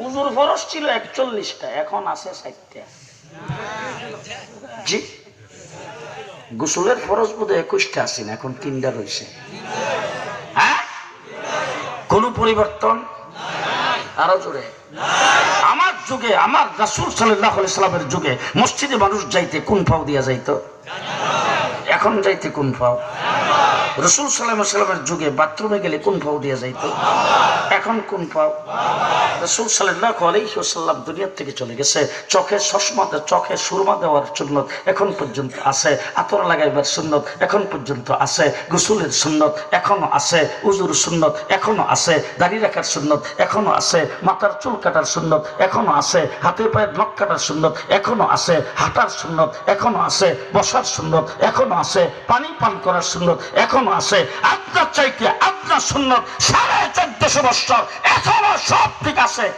উজুর ফরজ ছিল 41টা, এখন আছে 4টা। জি, গোসলের ফরজ বোধহয় 21টা আছে না, এখন 3টা রয়েছে। হ্যাঁ, কোন পরিবর্তন? আরো জোরে। আমার যুগে, আমার রাসূল সাল্লাল্লাহু আলাইহি সাল্লামের যুগে মসজিদে মানুষ যাইতে কোন পাও দিয়া যাইতো? এখন যাইতে কোন পাও? রাসূল সাল্লাল্লাহু আলাইহি সাল্লামের যুগে বাথরুমে গেলে কোন পাও দিয়া যাইতো? এখন কোন পাও? রাসূল সাল্লাল্লাহু আলাইহি ওয়াসাল্লাম দুনিয়া থেকে চলে গেছে, চোখে চশমাতে চোখে সুরমা দেওয়ার সুন্নত এখন পর্যন্ত আছে, আতর লাগাইবার সুন্নত এখন পর্যন্ত আছে, গোসলের সুন্নত এখনো আছে, উজুর সুন্নত এখনো আছে, দাড়ি রাখার সুন্নত এখনো আছে, মাথার চুল কাটার সুন্নত এখনো আছে, হাতে পায়ের নখ কাটার সুন্নত এখনো আছে, হাঁটার সুন্নত এখনো আছে, বসার সুন্নত এখনো আছে, পানি পান করার সুন্নত এখনো আছে। আপনার চাইতে আপনার সুন্নত 1450 বছর এখনো সব ঠিক আছে।